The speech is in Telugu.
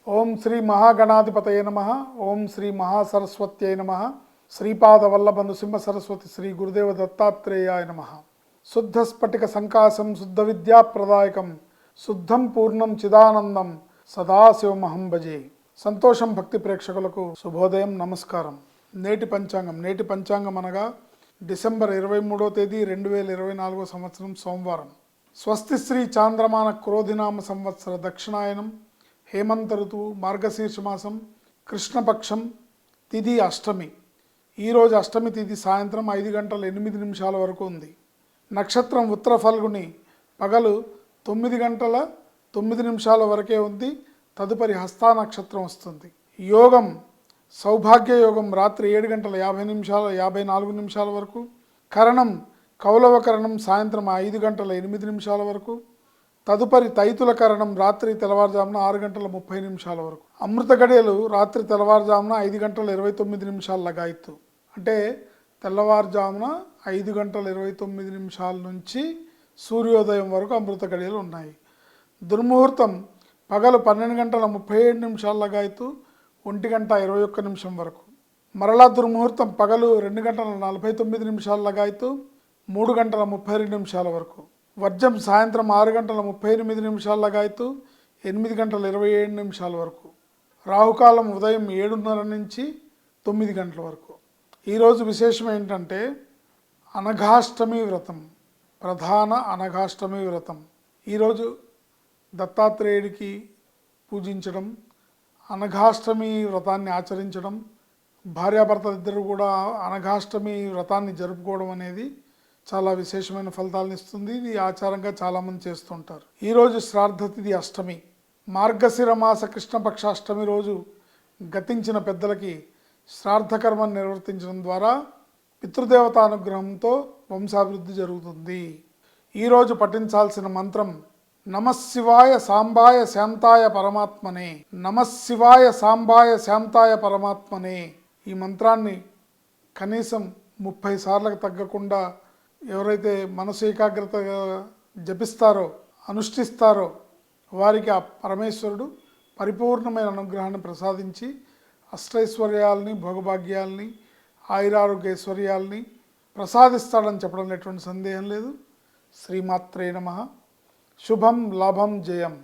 ఓం శ్రీ మహాగణాధిపతయ నమః. ఓం శ్రీ మహాసరస్వత్యై నమః. శ్రీపాదవల్లభ నృసింహ సరస్వతి శ్రీ గురుదేవ దత్తాత్రేయాయ నమః. శుద్ధ స్ఫటిక సంకాశం శుద్ధ విద్యాప్రదాయకం శుద్ధం పూర్ణం చిదానందం సదాశివమహం భజే. సంతోషం భక్తి ప్రేక్షకులకు శుభోదయం, నమస్కారం. నేటి పంచాంగం అనగా డిసెంబర్ 23వ తేదీ 2024 సంవత్సరం సోమవారం. స్వస్తి శ్రీ చాంద్రమాన క్రోధినామ సంవత్సర దక్షిణాయనం, హేమంత ఋతువు, మార్గశీర్ష మాసం, కృష్ణపక్షం, తిథి అష్టమి. ఈరోజు అష్టమి తిథి సాయంత్రం 5:08 వరకు ఉంది. నక్షత్రం ఉత్తర ఫల్గుని, పగలు 9:09 వరకే ఉంది. తదుపరి హస్తా నక్షత్రం వస్తుంది. యోగం సౌభాగ్య యోగం రాత్రి 7:54 వరకు. కరణం కౌలవ కరణం సాయంత్రం 5:08 వరకు. తదుపరి తైతుల కరణం రాత్రి తెల్లవారుజామున 6:30 వరకు. అమృత గడియలు రాత్రి తెల్లవారుజామున 5:29 లగాయత్తు. అంటే తెల్లవారుజామున 5:29 నుంచి సూర్యోదయం వరకు అమృత గడియలు ఉన్నాయి. దుర్ముహూర్తం పగలు 12:37 లగాయత్తు 1:21 వరకు. మరలా దుర్ముహూర్తం పగలు 2:49 లగాయత్తు 3:32 వరకు. వర్జం సాయంత్రం 6:38 లగాయత్తు 8:27 వరకు. రాహుకాలం ఉదయం 7:30 నుంచి 9 గంటల వరకు. ఈరోజు విశేషం ఏంటంటే అనఘాష్టమి వ్రతం, ప్రధాన అనఘాష్టమి వ్రతం. ఈరోజు దత్తాత్రేయుడికి పూజించడం, అనఘాష్టమి వ్రతాన్ని ఆచరించడం, భార్యాభర్తలిద్దరూ కూడా అనఘాష్టమి వ్రతాన్ని జరుపుకోవడం అనేది చాలా విశేషమైన ఫలితాలను ఇస్తుంది. ఇది ఆచారంగా చాలామంది చేస్తుంటారు. ఈరోజు శ్రాద్ధ తిథి అష్టమి. మార్గశిర మాస కృష్ణపక్ష అష్టమి రోజు గతించిన పెద్దలకి శ్రాద్ధకర్మను నిర్వర్తించడం ద్వారా పితృదేవతానుగ్రహంతో వంశాభివృద్ధి జరుగుతుంది. ఈరోజు పఠించాల్సిన మంత్రం నమఃశివాయ సాంబాయ శాంతాయ పరమాత్మనే. నమఃశివాయ సాంబాయ శాంతాయ పరమాత్మనే. ఈ మంత్రాన్ని కనీసం 30 సార్లకు తగ్గకుండా ఎవరైతే మనసు ఏకాగ్రతగా జపిస్తారో, అనుష్ఠిస్తారో వారికి ఆ పరమేశ్వరుడు పరిపూర్ణమైన అనుగ్రహాన్ని ప్రసాదించి అష్టైశ్వర్యాలని, భోగభాగ్యాలని, ఆయురారోగ్యైశ్వర్యాలని ప్రసాదిస్తాడని చెప్పడం ఎటువంటి సందేహం లేదు. శ్రీమాత్రే నమః. శుభం లాభం జయం.